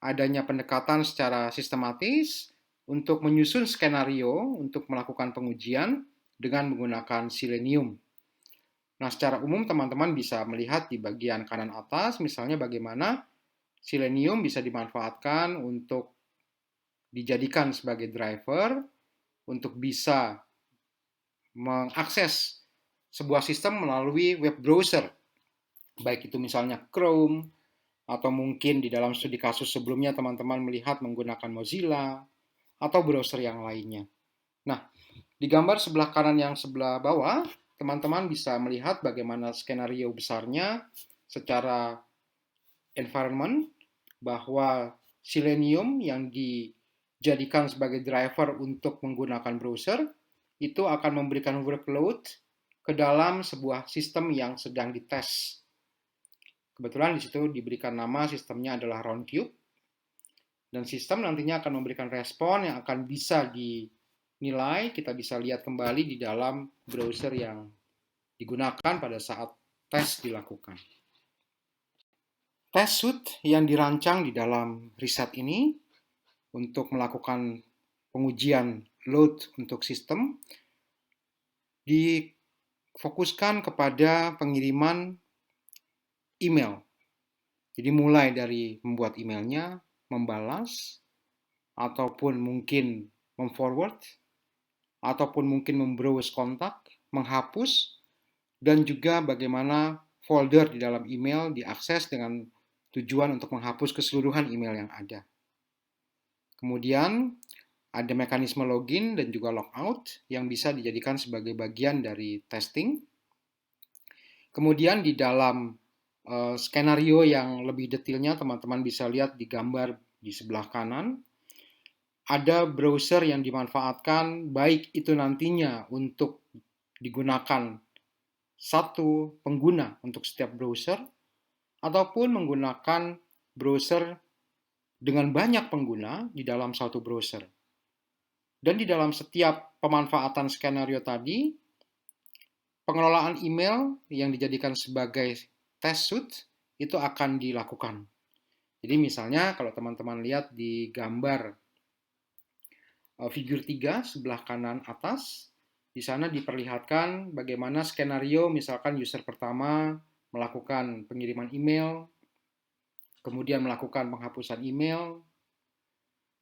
adanya pendekatan secara sistematis untuk menyusun skenario untuk melakukan pengujian dengan menggunakan Selenium. Nah, secara umum teman-teman bisa melihat di bagian kanan atas, misalnya bagaimana Selenium bisa dimanfaatkan untuk dijadikan sebagai driver untuk bisa mengakses sebuah sistem melalui web browser. Baik itu misalnya Chrome, atau mungkin di dalam studi kasus sebelumnya teman-teman melihat menggunakan Mozilla, atau browser yang lainnya. Nah, di gambar sebelah kanan yang sebelah bawah, teman-teman bisa melihat bagaimana skenario besarnya secara environment, bahwa Selenium yang dijadikan sebagai driver untuk menggunakan browser, itu akan memberikan workload ke dalam sebuah sistem yang sedang dites. Kebetulan di situ diberikan nama sistemnya adalah Roundcube, dan sistem nantinya akan memberikan respon yang akan bisa dinilai, kita bisa lihat kembali di dalam browser yang digunakan pada saat tes dilakukan. Test suite yang dirancang di dalam riset ini untuk melakukan pengujian load untuk sistem difokuskan kepada pengiriman email. Jadi mulai dari membuat emailnya, membalas, ataupun mungkin memforward, ataupun mungkin membrowse kontak, menghapus, dan juga bagaimana folder di dalam email diakses dengan tujuan untuk menghapus keseluruhan email yang ada. Kemudian ada mekanisme login dan juga logout yang bisa dijadikan sebagai bagian dari testing. Kemudian di dalam skenario yang lebih detailnya teman-teman bisa lihat di gambar di sebelah kanan. Ada browser yang dimanfaatkan, baik itu nantinya untuk digunakan satu pengguna untuk setiap browser, ataupun menggunakan browser dengan banyak pengguna di dalam satu browser. Dan di dalam setiap pemanfaatan skenario tadi, pengelolaan email yang dijadikan sebagai test suite itu akan dilakukan. Jadi misalnya kalau teman-teman lihat di gambar figur 3 sebelah kanan atas, di sana diperlihatkan bagaimana skenario misalkan user pertama melakukan pengiriman email, kemudian melakukan penghapusan email,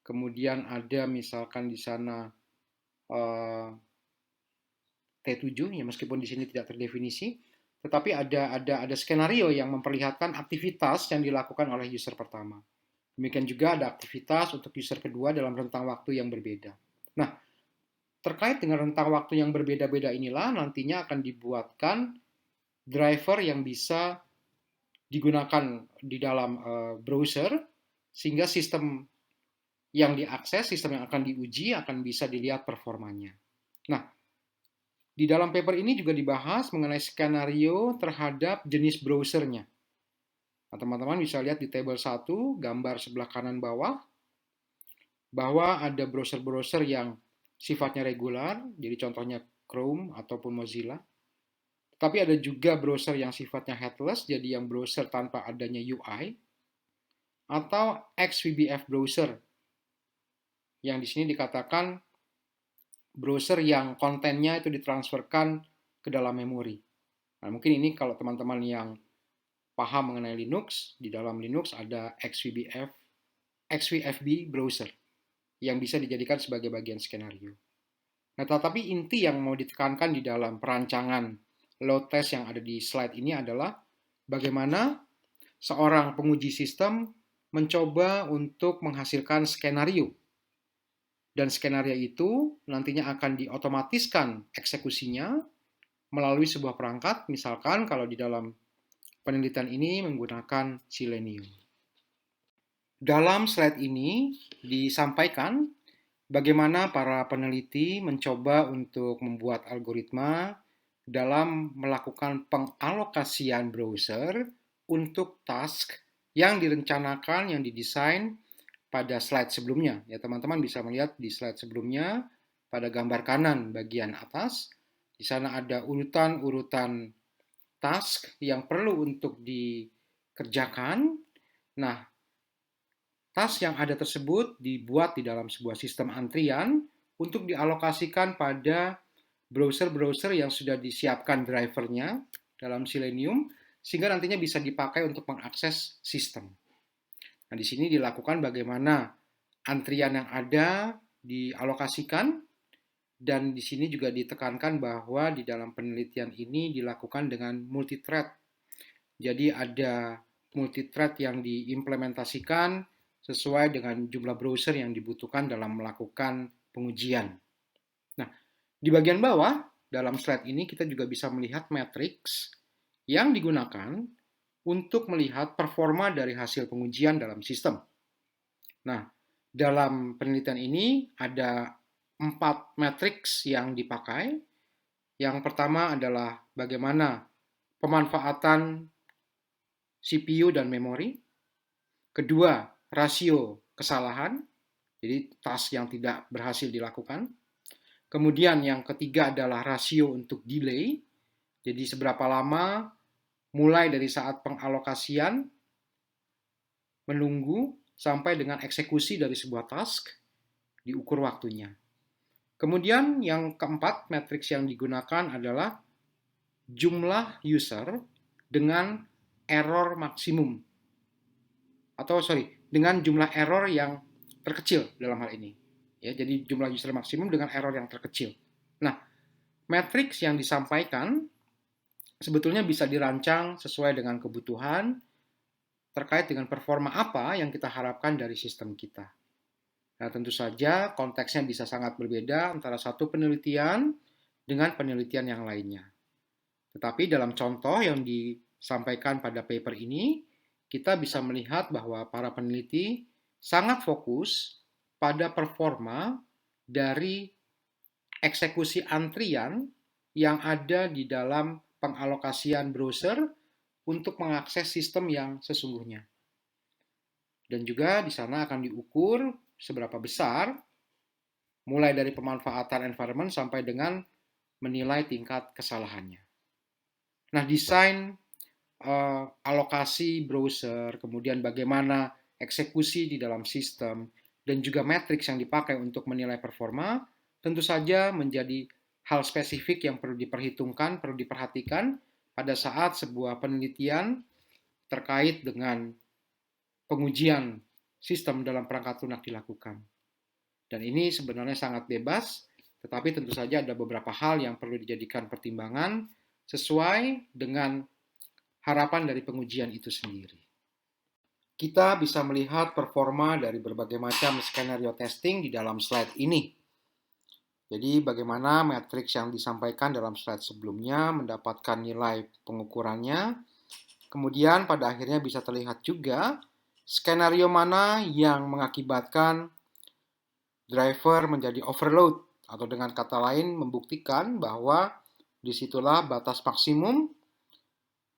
kemudian ada misalkan di sana T7 ya, meskipun di sini tidak terdefinisi, tetapi ada skenario yang memperlihatkan aktivitas yang dilakukan oleh user pertama. Demikian juga ada aktivitas untuk user kedua dalam rentang waktu yang berbeda. Nah, terkait dengan rentang waktu yang berbeda-beda inilah nantinya akan dibuatkan driver yang bisa digunakan di dalam browser, sehingga sistem yang diakses, sistem yang akan diuji akan bisa dilihat performanya. Nah, di dalam paper ini juga dibahas mengenai skenario terhadap jenis browsernya. Nah, teman-teman bisa lihat di tabel 1, gambar sebelah kanan bawah, bahwa ada browser-browser yang sifatnya regular, jadi contohnya Chrome ataupun Mozilla. Tapi ada juga browser yang sifatnya headless, jadi yang browser tanpa adanya UI, atau XVBF browser, yang di sini dikatakan browser yang kontennya itu ditransferkan ke dalam memori. Nah, mungkin ini kalau teman-teman yang paham mengenai Linux, di dalam Linux ada XVFB browser yang bisa dijadikan sebagai bagian skenario. Nah, tetapi inti yang mau ditekankan di dalam perancangan load test yang ada di slide ini adalah bagaimana seorang penguji sistem mencoba untuk menghasilkan skenario. Dan skenario itu nantinya akan diotomatiskan eksekusinya melalui sebuah perangkat, misalkan kalau di dalam penelitian ini menggunakan Selenium. Dalam slide ini disampaikan bagaimana para peneliti mencoba untuk membuat algoritma dalam melakukan pengalokasian browser untuk task yang direncanakan, yang didesain pada slide sebelumnya. Ya, teman-teman bisa melihat di slide sebelumnya pada gambar kanan bagian atas. Di sana ada urutan-urutan task yang perlu untuk dikerjakan. Nah, task yang ada tersebut dibuat di dalam sebuah sistem antrian untuk dialokasikan pada browser-browser yang sudah disiapkan drivernya dalam Selenium, sehingga nantinya bisa dipakai untuk mengakses sistem. Nah, di sini dilakukan bagaimana antrian yang ada dialokasikan, dan di sini juga ditekankan bahwa di dalam penelitian ini dilakukan dengan multithread. Jadi ada multithread yang diimplementasikan sesuai dengan jumlah browser yang dibutuhkan dalam melakukan pengujian. Nah, di bagian bawah, dalam slide ini kita juga bisa melihat matriks yang digunakan untuk melihat performa dari hasil pengujian dalam sistem. Nah, dalam penelitian ini ada 4 matriks yang dipakai. Yang pertama adalah bagaimana pemanfaatan CPU dan memori. Kedua, rasio kesalahan, jadi task yang tidak berhasil dilakukan. Kemudian yang ketiga adalah rasio untuk delay, jadi seberapa lama mulai dari saat pengalokasian menunggu sampai dengan eksekusi dari sebuah task, diukur waktunya. Kemudian yang keempat, matriks yang digunakan adalah jumlah user dengan error maksimum. Dengan jumlah error yang terkecil dalam hal ini. Ya, jadi jumlah user maksimum dengan error yang terkecil. Nah, matriks yang disampaikan sebetulnya bisa dirancang sesuai dengan kebutuhan terkait dengan performa apa yang kita harapkan dari sistem kita. Nah, tentu saja konteksnya bisa sangat berbeda antara satu penelitian dengan penelitian yang lainnya. Tetapi dalam contoh yang disampaikan pada paper ini, kita bisa melihat bahwa para peneliti sangat fokus pada performa dari eksekusi antrian yang ada di dalam pengalokasian browser untuk mengakses sistem yang sesungguhnya. Dan juga di sana akan diukur seberapa besar, mulai dari pemanfaatan environment sampai dengan menilai tingkat kesalahannya. Nah, desain alokasi browser, kemudian bagaimana eksekusi di dalam sistem, dan juga matriks yang dipakai untuk menilai performa, tentu saja menjadi hal spesifik yang perlu diperhitungkan, perlu diperhatikan pada saat sebuah penelitian terkait dengan pengujian sistem dalam perangkat lunak dilakukan. Dan ini sebenarnya sangat bebas, tetapi tentu saja ada beberapa hal yang perlu dijadikan pertimbangan sesuai dengan harapan dari pengujian itu sendiri. Kita bisa melihat performa dari berbagai macam skenario testing di dalam slide ini. Jadi bagaimana matriks yang disampaikan dalam slide sebelumnya mendapatkan nilai pengukurannya. Kemudian pada akhirnya bisa terlihat juga skenario mana yang mengakibatkan driver menjadi overload, atau dengan kata lain membuktikan bahwa disitulah batas maksimum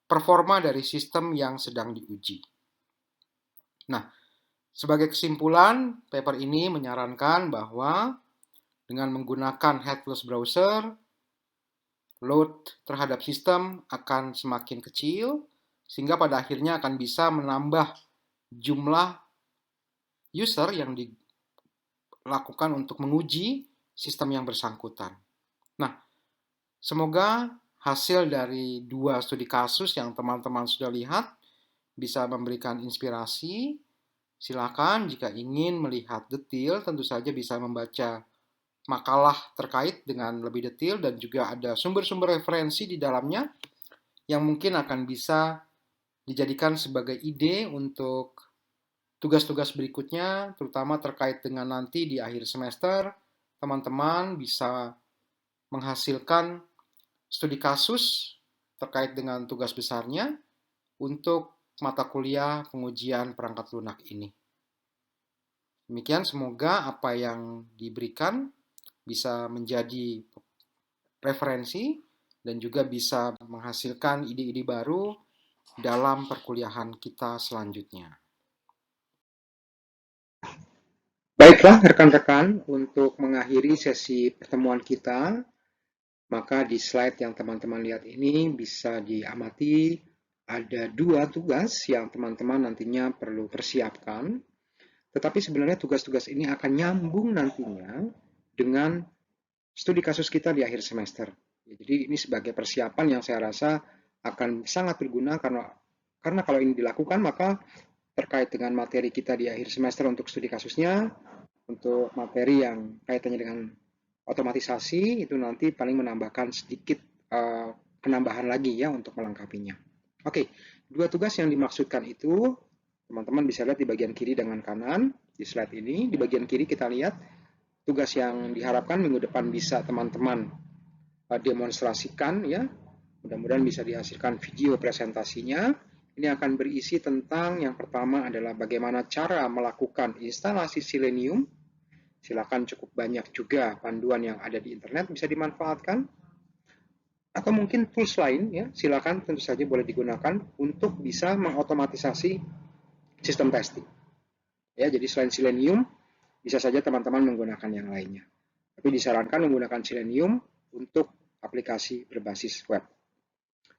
performa dari sistem yang sedang diuji. Nah, sebagai kesimpulan, paper ini menyarankan bahwa dengan menggunakan headless browser, load terhadap sistem akan semakin kecil, sehingga pada akhirnya akan bisa menambah jumlah user yang dilakukan untuk menguji sistem yang bersangkutan. Nah, semoga hasil dari 2 studi kasus yang teman-teman sudah lihat bisa memberikan inspirasi. Silakan jika ingin melihat detail, tentu saja bisa membaca makalah terkait dengan lebih detail, dan juga ada sumber-sumber referensi di dalamnya yang mungkin akan bisa dijadikan sebagai ide untuk tugas-tugas berikutnya, terutama terkait dengan nanti di akhir semester, teman-teman bisa menghasilkan studi kasus terkait dengan tugas besarnya untuk mata kuliah pengujian perangkat lunak ini. Demikian, semoga apa yang diberikan bisa menjadi referensi dan juga bisa menghasilkan ide-ide baru dalam perkuliahan kita selanjutnya. Baiklah rekan-rekan, untuk mengakhiri sesi pertemuan kita, maka di slide yang teman-teman lihat ini bisa diamati ada 2 tugas yang teman-teman nantinya perlu persiapkan. Tetapi sebenarnya tugas-tugas ini akan nyambung nantinya dengan studi kasus kita di akhir semester. Jadi ini sebagai persiapan yang saya rasa akan sangat berguna karena kalau ini dilakukan maka terkait dengan materi kita di akhir semester untuk studi kasusnya, untuk materi yang kaitannya dengan otomatisasi itu nanti paling menambahkan sedikit penambahan lagi ya untuk melengkapinya. Oke, 2 tugas yang dimaksudkan itu teman-teman bisa lihat di bagian kiri dengan kanan di slide ini. Di bagian kiri kita lihat tugas yang diharapkan minggu depan bisa teman-teman demonstrasikan ya. Mudah-mudahan bisa dihasilkan video presentasinya. Ini akan berisi tentang yang pertama adalah bagaimana cara melakukan instalasi Selenium. Silakan, cukup banyak juga panduan yang ada di internet bisa dimanfaatkan. Atau mungkin tools lain ya, silakan tentu saja boleh digunakan untuk bisa mengotomatisasi sistem testing. Ya, jadi selain Selenium bisa saja teman-teman menggunakan yang lainnya. Tapi disarankan menggunakan Selenium untuk aplikasi berbasis web.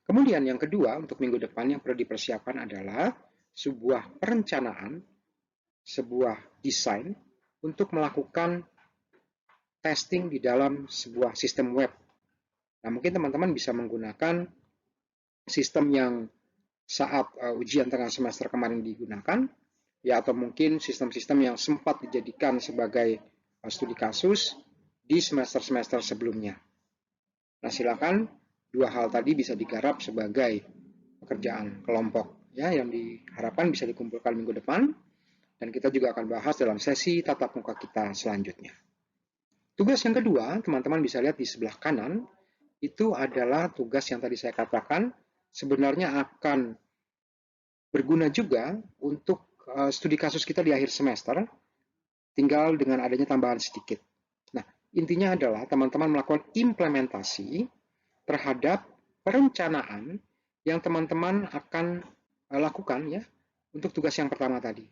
Kemudian yang kedua untuk minggu depan yang perlu dipersiapkan adalah sebuah perencanaan, sebuah desain untuk melakukan testing di dalam sebuah sistem web. Nah, mungkin teman-teman bisa menggunakan sistem yang saat ujian tengah semester kemarin digunakan, ya, atau mungkin sistem-sistem yang sempat dijadikan sebagai studi kasus di semester-semester sebelumnya. Nah, silakan 2 hal tadi bisa digarap sebagai pekerjaan kelompok ya yang diharapkan bisa dikumpulkan minggu depan, dan kita juga akan bahas dalam sesi tatap muka kita selanjutnya. Tugas yang kedua, teman-teman bisa lihat di sebelah kanan, itu adalah tugas yang tadi saya katakan sebenarnya akan berguna juga untuk studi kasus kita di akhir semester, tinggal dengan adanya tambahan sedikit. Nah, intinya adalah teman-teman melakukan implementasi terhadap perencanaan yang teman-teman akan lakukan ya untuk tugas yang pertama tadi.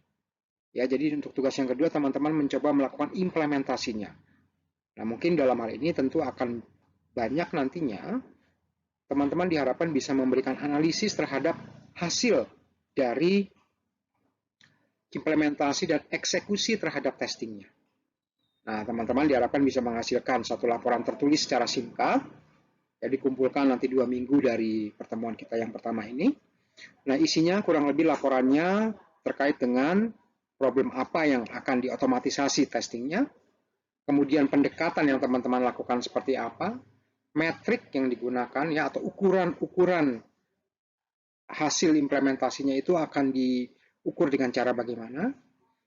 Ya, jadi untuk tugas yang kedua teman-teman mencoba melakukan implementasinya. Nah, mungkin dalam hal ini tentu akan banyak nantinya teman-teman diharapkan bisa memberikan analisis terhadap hasil dari implementasi dan eksekusi terhadap testingnya. Nah, teman-teman diharapkan bisa menghasilkan satu laporan tertulis secara singkat, ya dikumpulkan nanti 2 minggu dari pertemuan kita yang pertama ini. Nah, isinya kurang lebih laporannya terkait dengan problem apa yang akan diotomatisasi testingnya, kemudian pendekatan yang teman-teman lakukan seperti apa, metrik yang digunakan ya atau ukuran-ukuran hasil implementasinya itu akan diukur dengan cara bagaimana,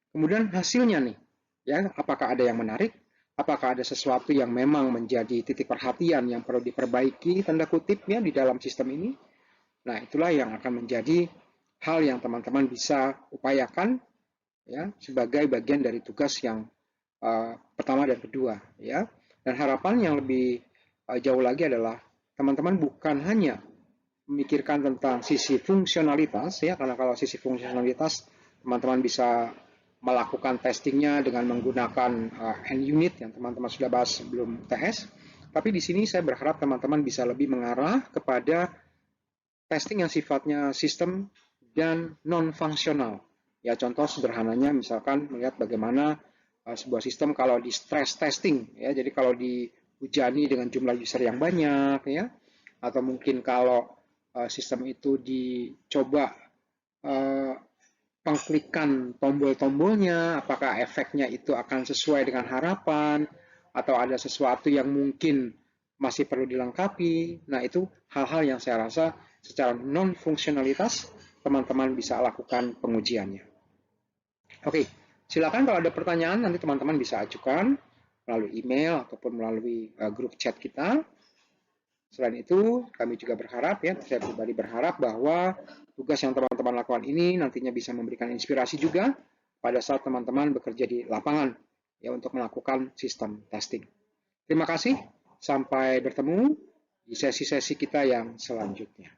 kemudian hasilnya nih, ya apakah ada yang menarik, apakah ada sesuatu yang memang menjadi titik perhatian yang perlu diperbaiki tanda kutip ya di dalam sistem ini. Nah, itulah yang akan menjadi hal yang teman-teman bisa upayakan ya sebagai bagian dari tugas yang pertama dan kedua ya. Dan harapan yang lebih jauh lagi adalah teman-teman bukan hanya memikirkan tentang sisi fungsionalitas ya, karena kalau sisi fungsionalitas teman-teman bisa melakukan testingnya dengan menggunakan NUnit yang teman-teman sudah bahas sebelum TS. Tapi di sini saya berharap teman-teman bisa lebih mengarah kepada testing yang sifatnya sistem dan non-fungsional. Ya, contoh sederhananya misalkan melihat bagaimana sebuah sistem kalau di stress testing ya, jadi kalau dihujani dengan jumlah user yang banyak ya, atau mungkin kalau sistem itu dicoba pengklikan tombol-tombolnya, apakah efeknya itu akan sesuai dengan harapan, atau ada sesuatu yang mungkin masih perlu dilengkapi. Nah, itu hal-hal yang saya rasa secara non-fungsionalitas teman-teman bisa lakukan pengujiannya. Oke, silakan kalau ada pertanyaan nanti teman-teman bisa ajukan melalui email ataupun melalui grup chat kita. Selain itu, kami juga berharap ya, saya pribadi berharap bahwa tugas yang teman-teman lakukan ini nantinya bisa memberikan inspirasi juga pada saat teman-teman bekerja di lapangan ya untuk melakukan sistem testing. Terima kasih, sampai bertemu di sesi-sesi kita yang selanjutnya.